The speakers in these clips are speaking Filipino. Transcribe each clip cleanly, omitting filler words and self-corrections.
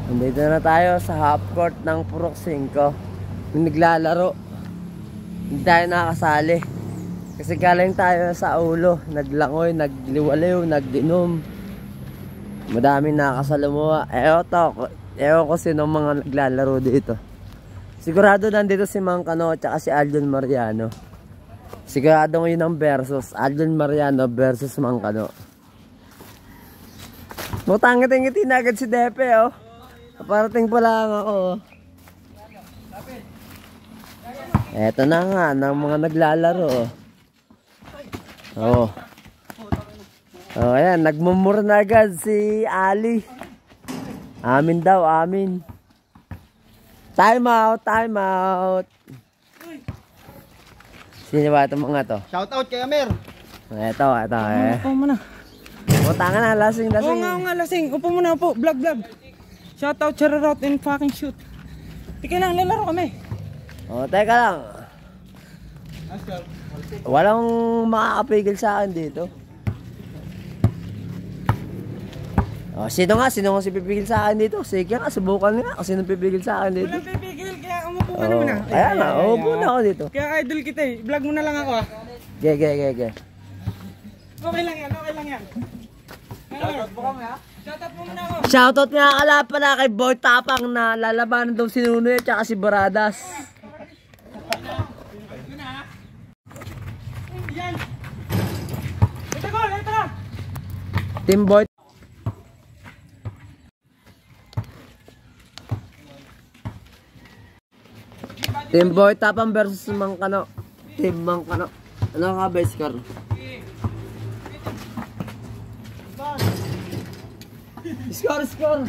Nandito na tayo sa half court ng Purok 5. Naglalaro. Hindi tayo nakakasali. Kasi galing tayo sa ulo. Naglangoy, nagliwaliw, nagdinom. Madaming nakakasalumuha. Ewan ko sino mga naglalaro dito. Sigurado nandito si Mang Kano at si Aljon Mariano. Sigurado yun ang versus. Aljon Mariano versus Mang Kano. Mutangit-ngiti na agad si Depe, oh. Parating pa lang ako. Eto na nga, ng mga naglalaro. Oh. Oh, ayan, nagmumura na agad si Ali. Amin daw, amin. Time out, time out. Sino ba itong mga to? Shout out kay Amer. Eto. Upo muna. Puta nga na, lasing. Oo nga, lasing. Upo muna po, vlog. Shout out, chararot, and fucking shoot. Tika lang, lalaro kami. Oh, teka lang. Walang makakapigil sa akin dito. Oh, sino nga si pipigil sa akin dito? Sige nga, subukan nga kung sino pipigil sa akin dito. Walang pipigil, kaya umupo ka naman ah. Kaya nga, umupo na ako dito. Kaya idol kita eh. Vlog mo na lang ako ah. Ge. Okay lang yan. Shoutout mo kami ha? Shoutout mo muna ako. Shoutout nga kalapan na kay Boy Tapang na lalabanan daw si Nunoy at si Baradas. Yan. Ito ko, ito. Team Boy. Team Boy Tapang versus Mang Kano. Team Mang Kano. Ano ka ba score? Score.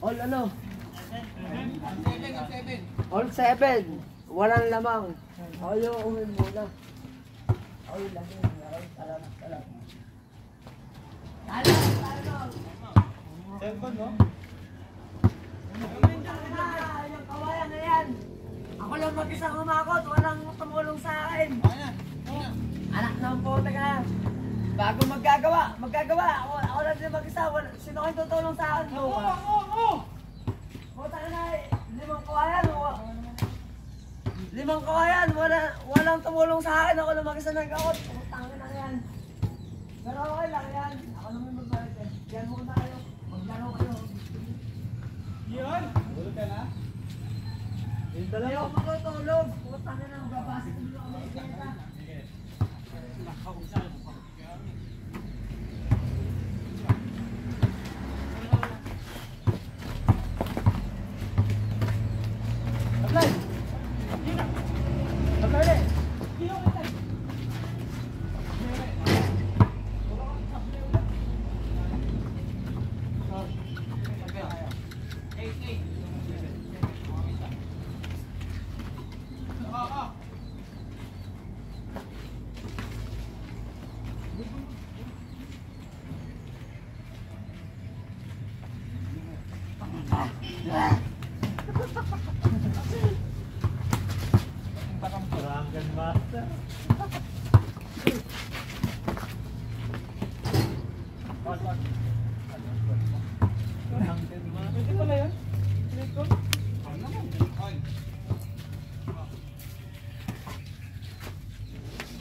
All ano? All 7. Walang lamang. All yung umin muna. All lamang. Talam. Cellphone no? Yung kawayan na yan. Ako lang mag-isang umakot. Walang tumulong sa akin. Anak ng puta ka. Bago magagawa. Ako lang din mag-isa. Sino kayo tutulong sa akin? Oo. Puta ka na eh. Limang kawayan. Walang tumulong sa akin. Ako lang mag-isa nag-akot. Putang na yan. Pero okay lang yan. Ako naman magbalik eh. Yan muna kayo. Maglaro kayo. Yun. Tulog ka na? Hindi ako matutulog. Putang na magbabasa ko dito kami ikita. Drunken master. Pwede pala yun?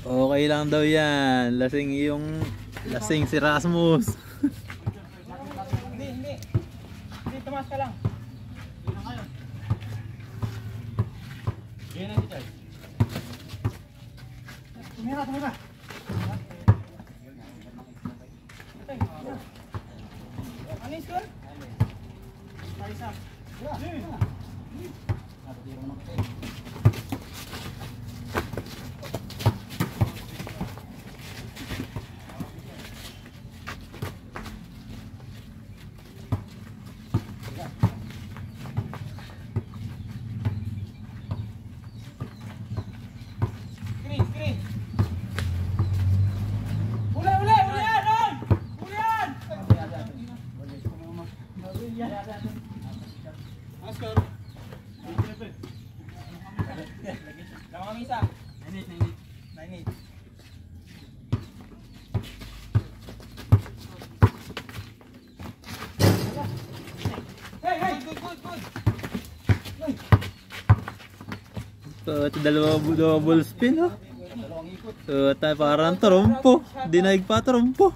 Okay lang daw yan. Lasing si Rasmus. Hindi. Tumas ka lang. Tumira. Ano yung score? Paisa. Screen. Uli yan! Oscar. Lang kami isa. 9-8. Ito double spin oh. So tayo parang trompo. Dinaig pa trompo.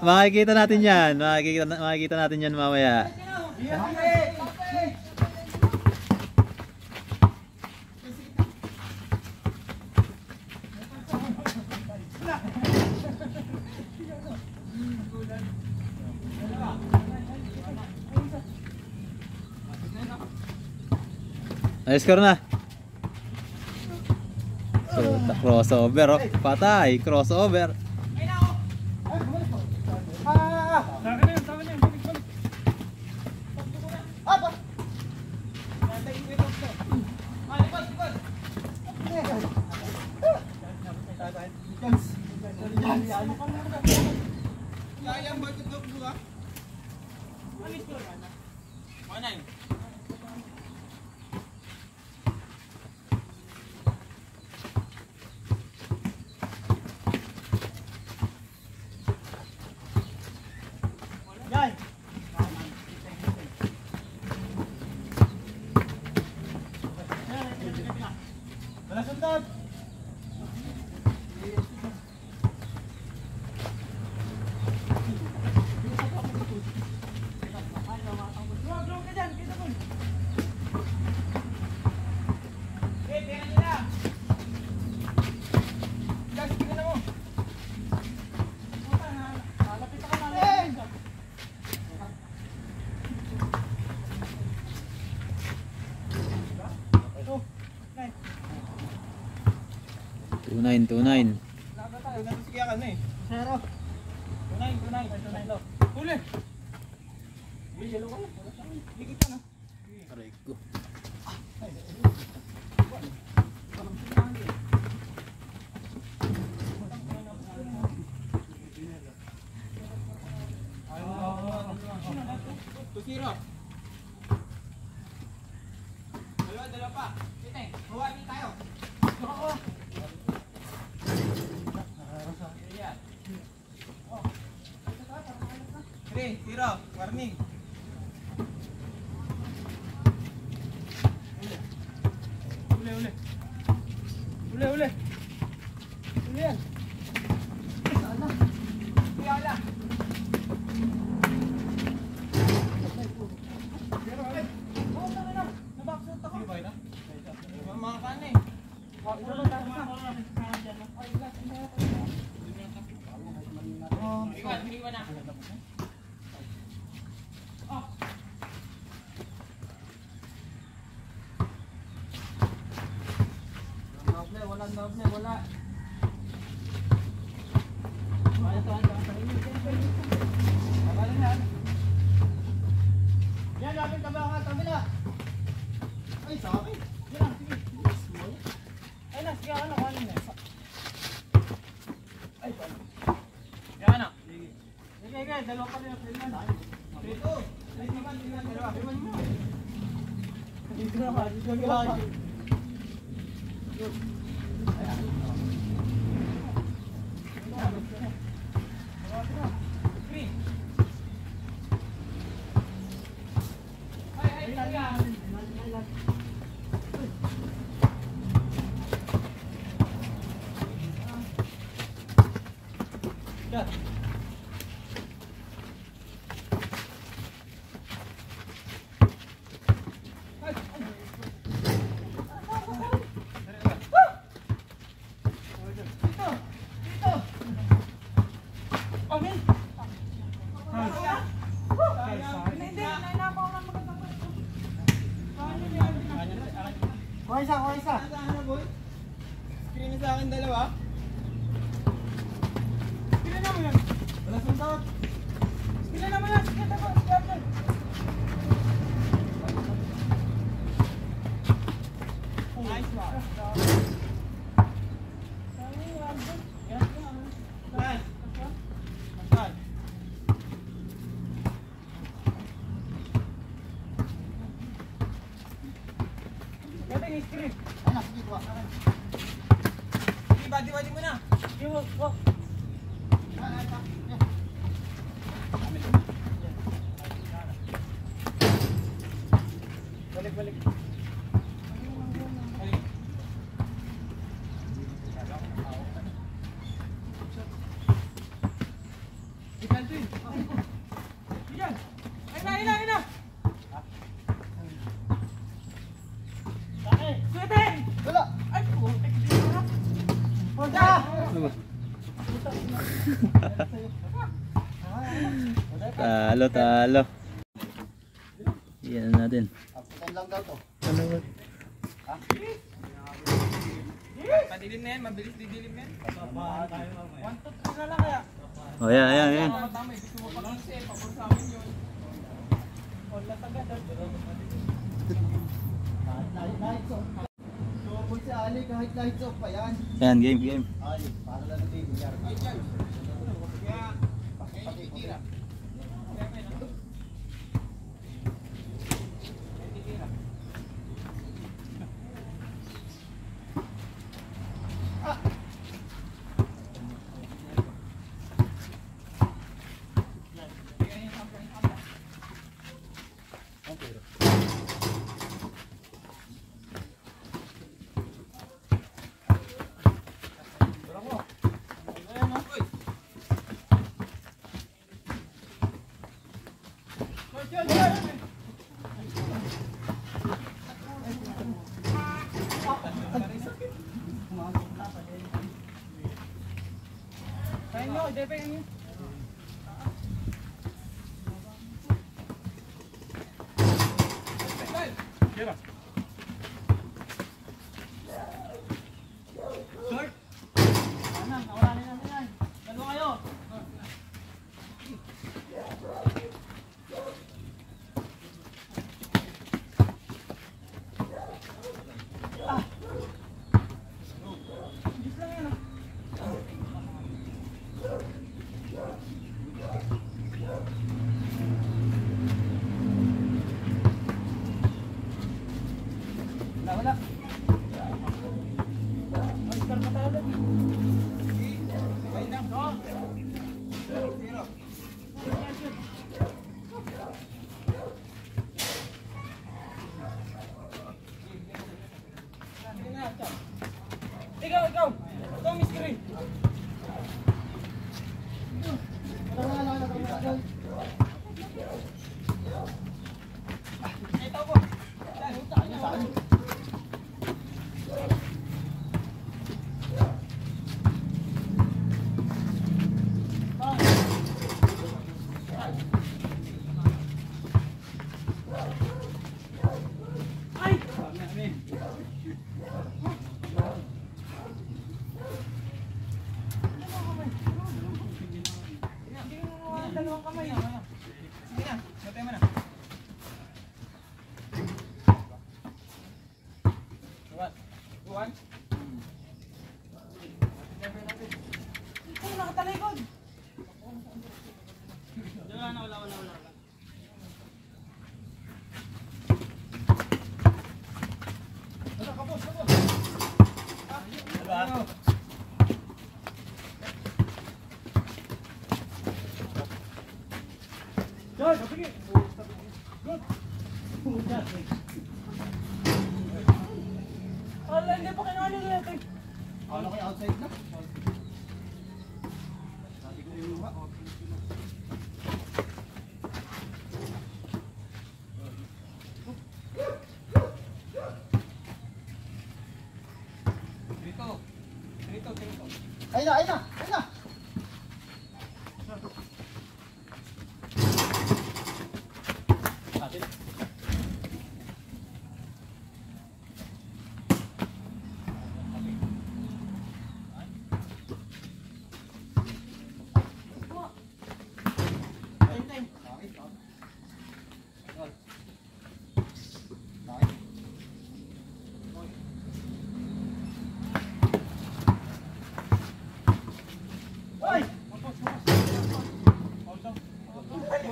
Makikita natin yan. Makikita natin yan mamaya. Na-score na. So, crossover oh. Patay, crossover. Tunay. Dalawa pa. Kiteng, huwag tayo. Zero, warning. Uli. Uli yan. Sana. Wala. Nabakot ako. Mga kanin. Iwan na. Wala. Yan, lapit ka ba? Kabila. Ay, sa akin. Yan, sige. Ay, sige, kanin na. Ay, yan na. Sige, dalawa pa rin ang pilihan. Dito. Dalawa. Dito. Kuha isa. Screen sa akin dalawa. Screen na mo yan. Talo, talo. Yan natin. lang daw to. Ano ba? Padilim na yan, mabilis didilim yan. 1 to 3 na lang kaya. Oh, yan, yan, yan. Tama, gusto mo pa lang siya, pabor sa amin yun. Wala tagad. Lights off. So, kung si Ali, kahit lights off pa yan. Yan, game, game. Ali, para lang natin yung Tira. Kain nyo, Depe, kain nyo. Short! Ano, nawala na natin yan. Dalawa kayo. Wala. Oscar patalo. Wait lang, go. Zero. Ikaw. Ikaw, Miss Green. Ito po. Saan? Dalawang kamay. Sige na, matay mo na. One. Ito, nakatalikod. Wala. Kapos. Diba? Good. Ala, hindi pa kinali nila. Ano kayo outside na? Dito. Ayun na.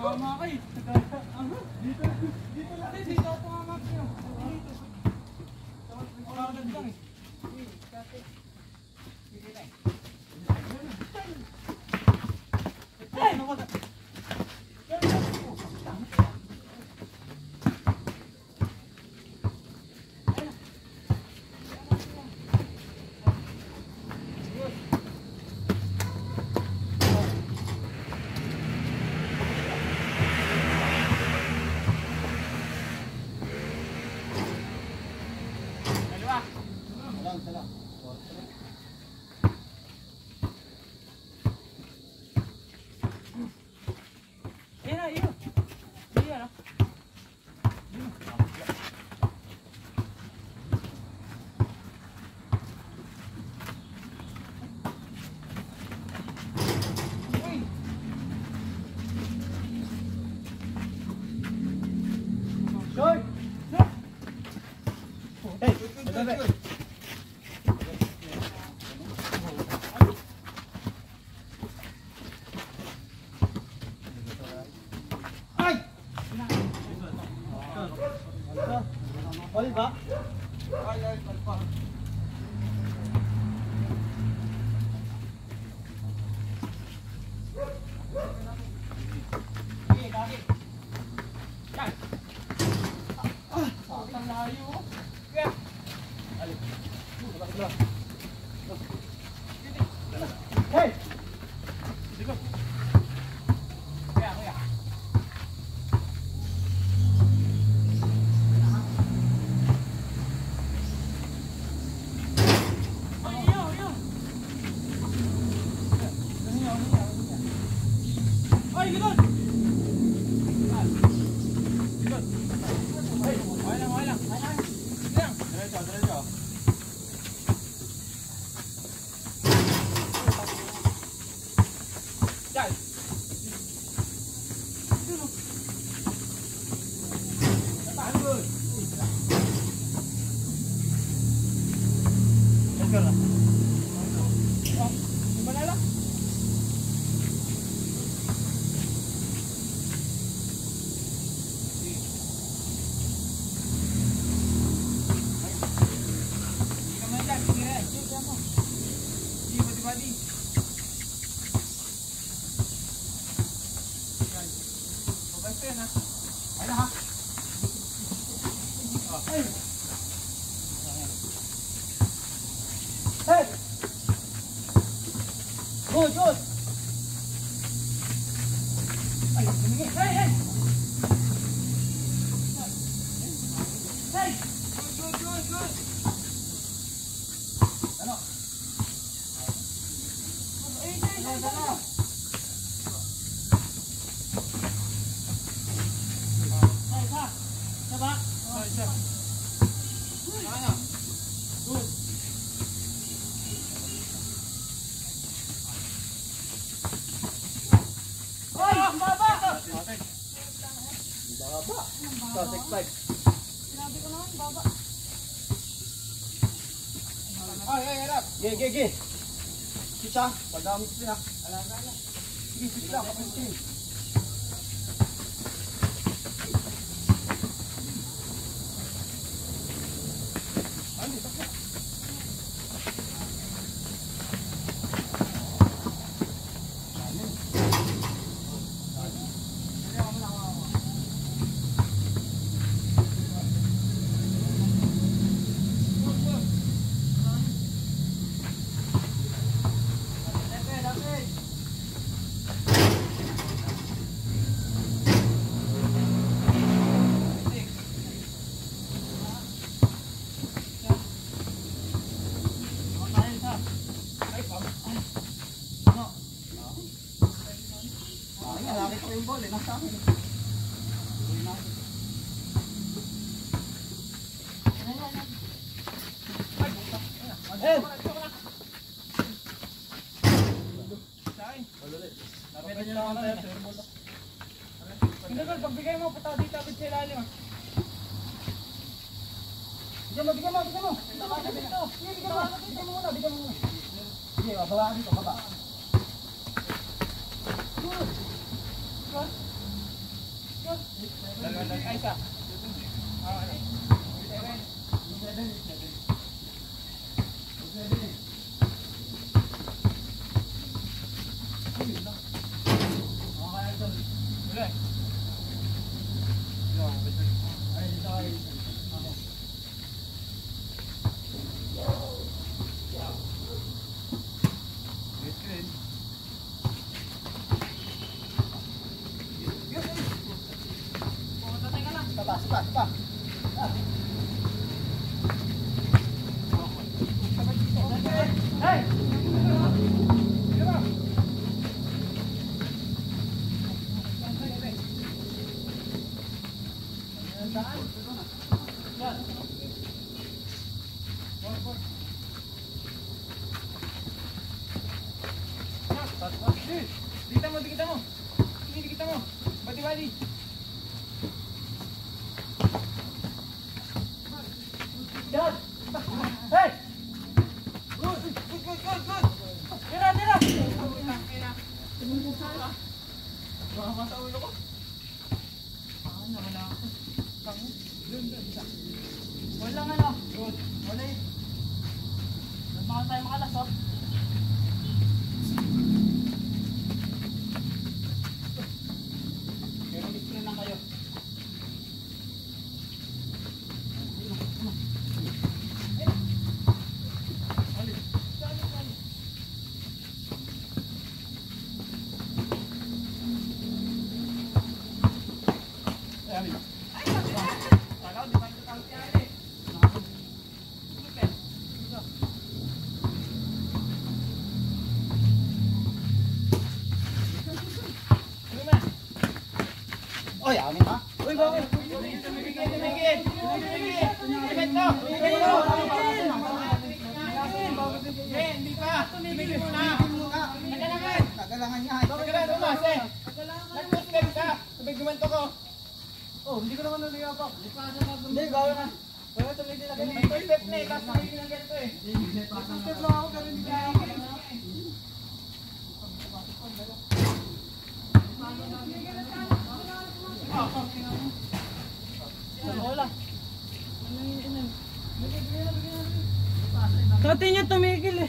Mama kayo. Dito ako mama kayo. Dito. Lang eh. Solid ba? Gigi. Kita, pagdamit sila. Sige, sila, kapitin. Pagbigay mo, puta dito agad sa ilalim ah. Bigyan mo. Dito. Bigyan mo muna. Sige, baba dito, baba. Good. Ay, isa. Dikita mo. Bati-bati. Dad. Hey. Good. Tira. Mama sa ulo ko. Nawala ako. Doon. Oy, amin ha? Uy, bakit? Hindi pa. Tumigil muna. Nagalangan niya. Nag-subscribe ka. Sabay gumanto ko. Oh, hindi ko naman naliyapak. Hindi, gawin na. Wala tumigil na ganito. May step na eh. Tapos tumigil na ganito eh. Step lang ako. Pero hindi ka. Dati niya tumigil eh.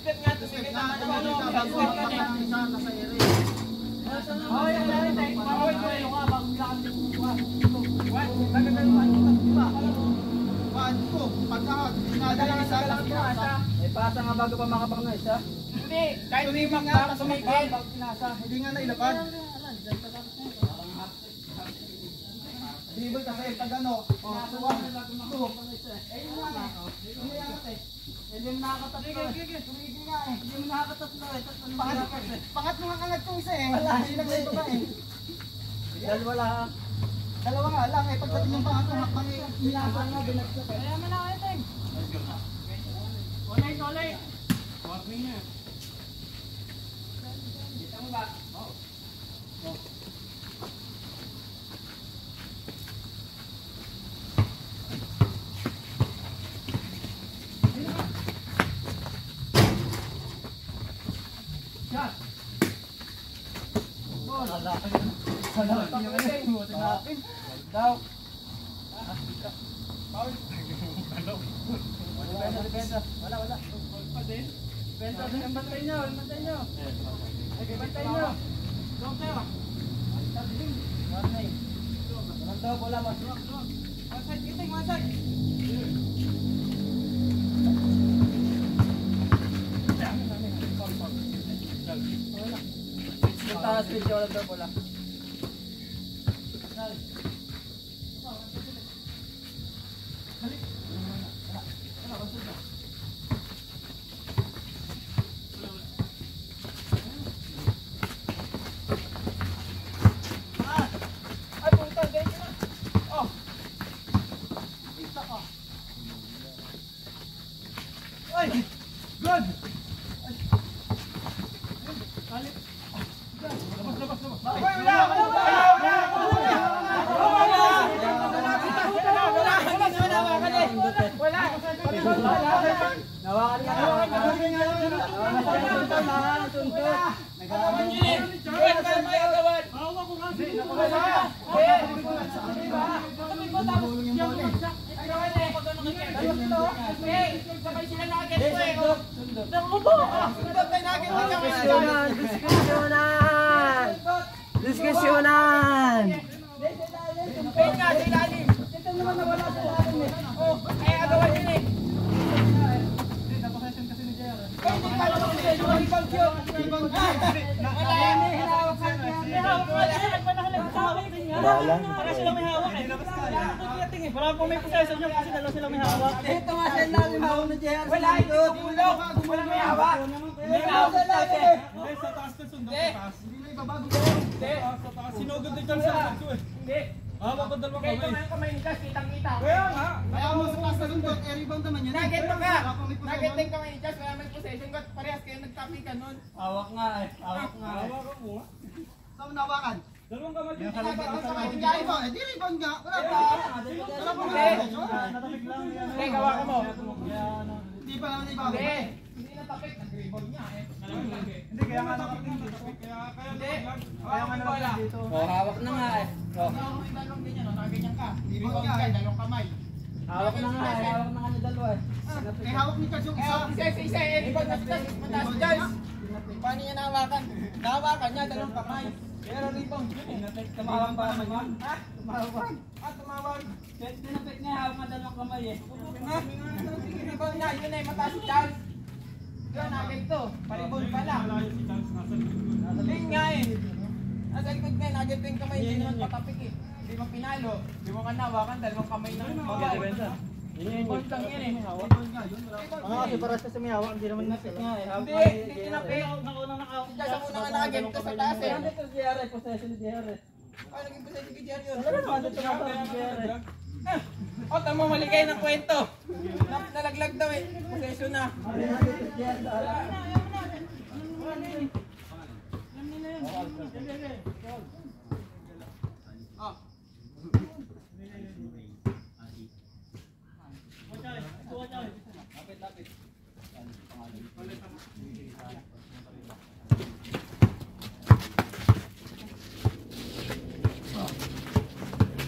Step nga, tumigil na. Pasa nga bago pa makapang na isa. Hindi, kahit tumigil nga, tumigil. Hindi nga nailapad. Bibol kasi pag ano, nasuwa. Hindi mo nakakatatlo eh. Tumigil nga eh. Hindi mo nakakatatlo eh. Pangatlo nga kalat kong isa eh. Wala, hindi lang yung baba eh. Dalawa nga lang eh. Pagdating yung pangatlo, hakbang eh. Inasa nga, binagsak eh. Kaya mo na kayo, Teng. Solay. Warning na. Kita mo ba? Oo. Diskusyonan! Para sila may hawak eh. Wala po may possession nyo kasi dalawa sila may hawak. Ito nga siya namin hawak na JR. Wala, hindi ko tulog. Wala may hawak. Hindi may hawak sa natin. Hindi, sa taas na sundok sa taas. Hindi na ibabago. Hindi. Sa taas. Sinugod din dyan sa taas eh. Hindi. Hawak ko dalawang kamay. Kaya ito nga kamay ni Josh, kitang-kita. Kaya nga. Kaya mo sa taas na sundok, rebound naman yun. Nugget mo ka. Nugget din kamay ni Josh, wala may possession. Parehas kayo nagtapikan nun. Hawak nga eh. Hawak nga eh. Hawak mo. Saan nawakan? Dalawang kamay din. Dalawang kamay din. Di rebound nga. Wala pa. Wala pa nga. Natabig lang yan. Hindi, gawa ka mo. Hindi pa naman ibago. Hindi natapik. Nag-rebound niya eh. Hindi, kaya nga nakapik. Kaya nga nakapik dito. Hawak na nga eh. Hawak yung dalawang ganyan. Nakaganyan ka. Rebound ka. Dalawang kamay. Hawak na nga eh. Hawak na nga ni dalawa eh. May hawak ni Charles yung isa. Isa. Rebound na mataas Charles. Paano niya nahawakan? Nahawakan niya dalawang kamay. Pero rebound yun eh. Tumawag pa naman. Ha? Tumawag. Tumawag. Tinapit niya hawak na dalawang kamay eh. Sige, rebound niya. Yun eh, mataas si Charles. Yun, dito. Palibol pala. Yun nga eh. Nasa likod nga, nagad yung kamay, hindi naman patapik eh. Hindi mo pinalo, hindi mo kanawakan, dalawang kamay na magagawa. Kontang yan eh. Kasi para sa sumiyawak, hindi naman napit nga eh. Hindi tinapik. Siya sa una nga nakaganto sa taas eh. Ito si Jerry, possession ni Jerry. Ano naging possession kay Jerry yun? Wala naman, ito nga ba si Jerry? O, tama maligay ng kwento. Nalaglag daw eh. Possession na.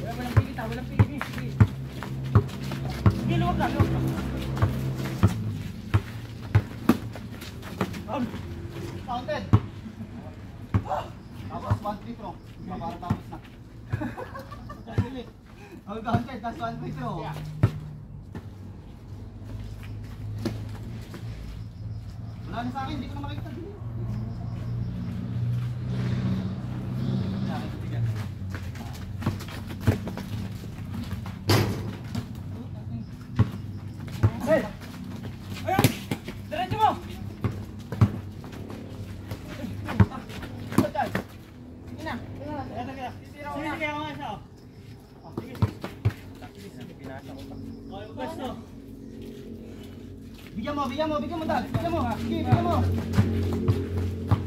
Walang pili ta, walang pili. Sige, luwag ka. Counted. Tapos 1 free throw. Para tapos na. Oh, counted. That's 1 free throw. Wala na sa akin, hindi ko na makikita. Hey! Ayan! Diretso mo! Sige na. Sige, ako nga siya. Bigyan mo, Dad. Bigyan mo. Sige, bigyan mo.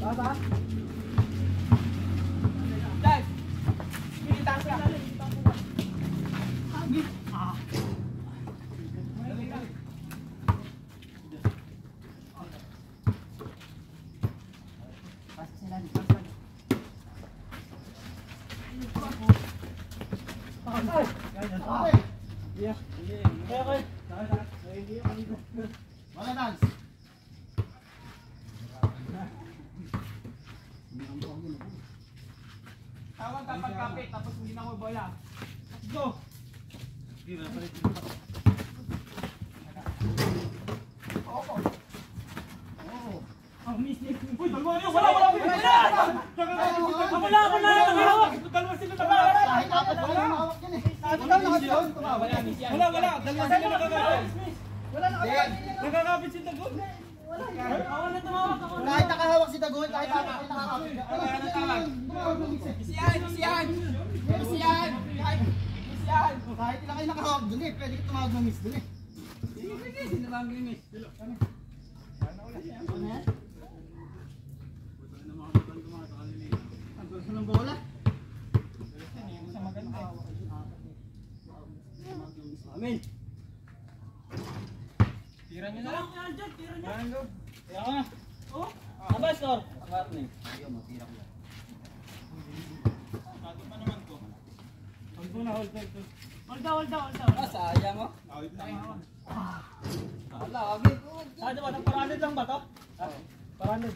Baba. Dad! Pinitaas ka. Wala dance. Tawag kapag kapit, tapos hindi na mo bola. Let's go! Uy, dalawa niyo! Wala! Ako na! Dalawa sila na ba? Kahit apat wala yung makawak yan eh. Wala! Dalawa sila nakakapit. Nakakapit si Tagol. Kahit nakahawak si Dagon, kahit apat ay nakakapit. Isiyan! Kahit ilang kayo nakahawak dun eh, pwede ka tumawag ng miss dun eh. Ang gusto ng bola. Amin. Tira nyo na lang. Tira nyo. Oh. Aba, score. Hold down. Sayang oh. Lagi. Ano ba? Nagparanid lang ba to? Paranid.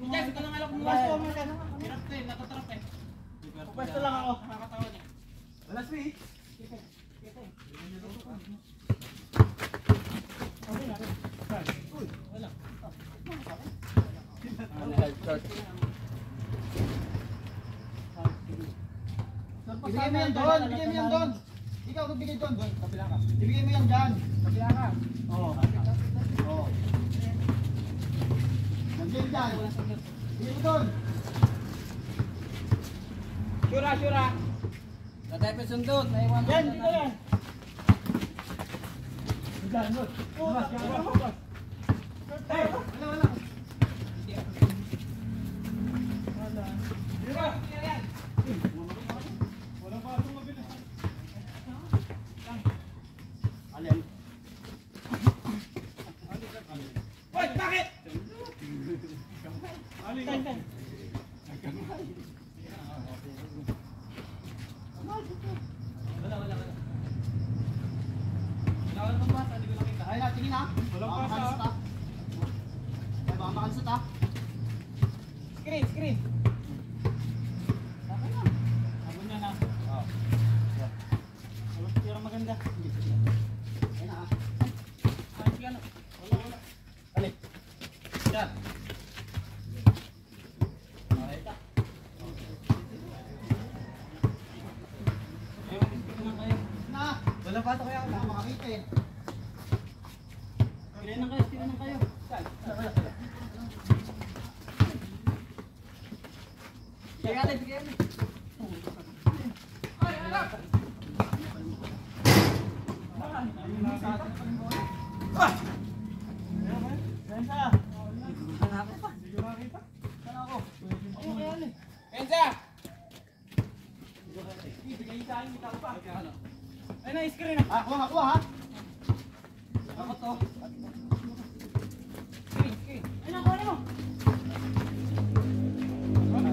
Yes, ito lang alok mo. Hirap to eh, natatrap eh. Pwesto lang ako. Nakakatawa niya. Wala switch. Ibigay mo yan doon. Ikaw magbigay doon. Kabila ka. Ibigay mo yan dyan. Kabila ka. Oo. Nandiyan dyan. Ibigay mo doon. Syura. Tatay pa sundot. Naiwan mo. Yan, dito yan. Wala. Alin? Hoy, bakit? Ay, tingin ha. Walang pasa. Ay, baka makansot ha. Screen. Abon niya na. Oo. Tira maganda. bata ko yan. Makakita eh. Tinanan kayo. Bigyan natin. Ay, anak! Enza! Ay na, screen na. Ako ha? Ako to. Screen. Ay na, kuha mo. Wala.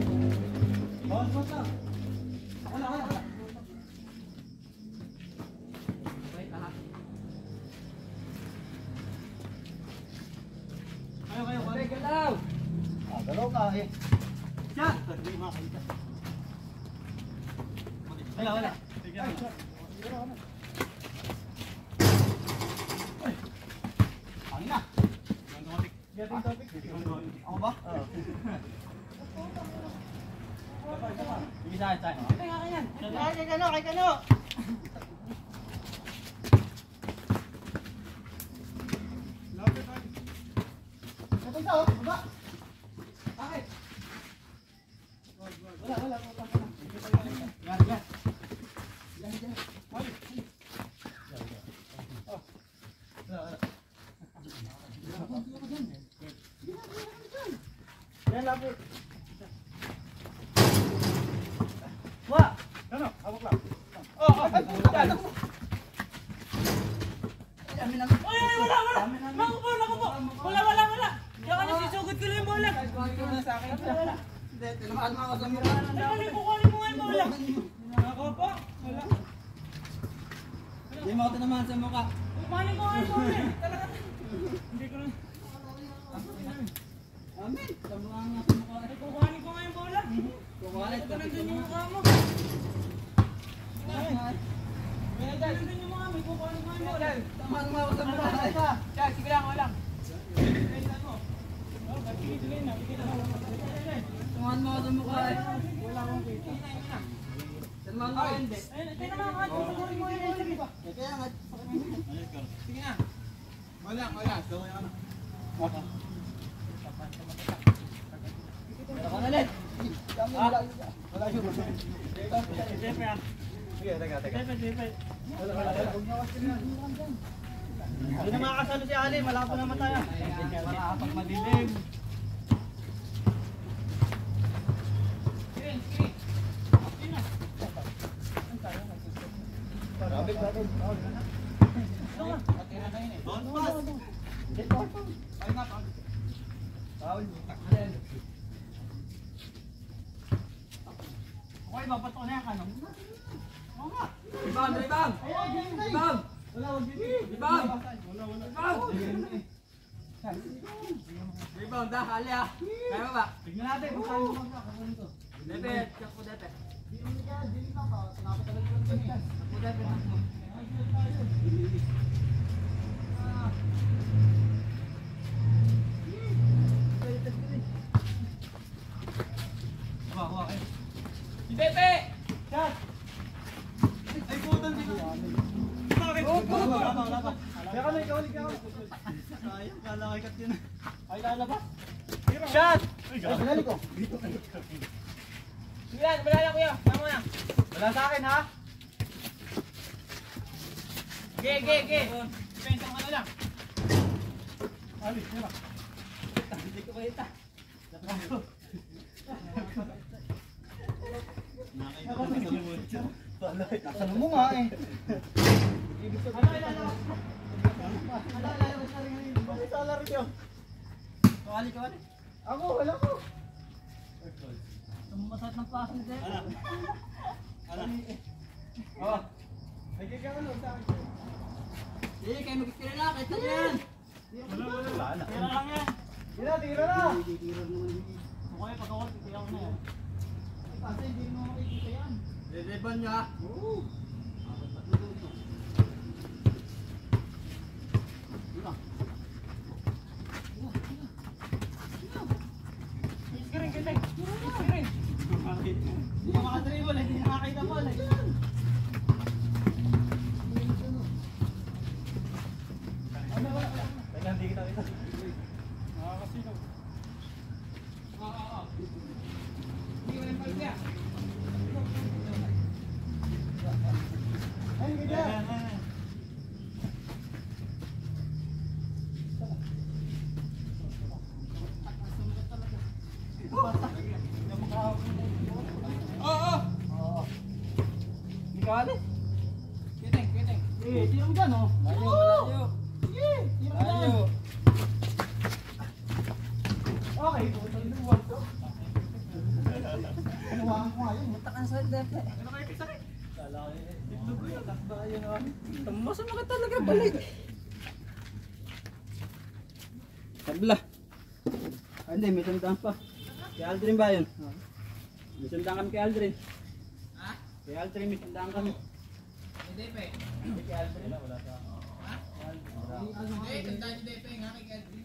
Kayo. Galaw! Galaw ka eh. Yan! Hindi makakita. Wala. Hangin na. Ako ba? Oo. Bisa tayo. Kay Kano. Baba. Bakit? Wala. Yan. Yan lapit. Wah, ano? Hawak lang. Wala. Wala. Sisugod ko lang yung bola. Hindi, tinamaan mo ako sa mura. Kukunin mo nga yung bola. Ako po. Wala. Hindi mo ako tinamaan sa mukha. Kukunin ko nga yung bola. Talaga. Hindi ko lang. Amen. Tamuhan nga sa mukha. Kukunin ko nga yung bola. Kukunin ko nandun yung mukha mo. Nandun yung mukha mo. Kukunin ko nga yung bola. Tamuhan mo ako sa mukha. Sige lang, wala. Tumahan mo ako sa mukha eh. Wala akong kita. Tumahan mo ako hindi. Kaya naman ako. Pagkurin mo yun. Kaya nga. Sige na. Wala. Gawin ako na. Wala ka na ulit. Wala yun. Tepe yan. Sige, taga. Tepe. Hindi na makakasalo si Ali. Malabo naman tayo. Malakapag madilim. Okay, babato na yan ka, no? Oo nga. Ibang! Ibang, dahali ah. Kaya ba? Tignan natin kung saan mo magkakaroon ito. Depet, kakpo depet. Kakpo depet. Kuha kayo. Depet! Shot! Ay, putan dito. Bakit? Wala pa. Kaya ka na ikaw. Sayang, kalakikat yun. Ay, lalabas. Shot! Ay, sinali ko. Sige lang, wala kuya. Tama na. Wala sa akin, ha? Ge. Depensang ka na lang. Alis, diba? Hindi ko kahita. Nasa mo nga eh. Bakit salary ko? Kawali. Ako, wala ko. Tumasat ng pass nito eh. Ala. Oh. Nagkika ka lang sa akin. Hindi, kayo magkikira na. Kahit na yan. Wala. Tira lang yan. Tira na. Okay, pag-awal, tira ko na yan. Kasi hindi mo makikita yan. Reban niya. Oo. Screen. Hindi ka makadribble, hindi nakakita mo. Hindi ko lang palya. Ikaw Kiting, kiting. eh, tira mo dyan oh. Malayo. Sige, tira mo dyan. Malayo. Okay, putang luwag to. Kinuhaan ko nga yun. Takan sa depe. Ano kayo sakit? Masama ka talaga balik. Sabla. Ah, hindi, may sundang pa. Kay Aldrin ba yun? May sundang kami kay Aldrin. Ha? Kay Aldrin, may sundang kami. Hindi pe. Kay Aldrin. Hindi, tanda niyo depe nga kay Edwin.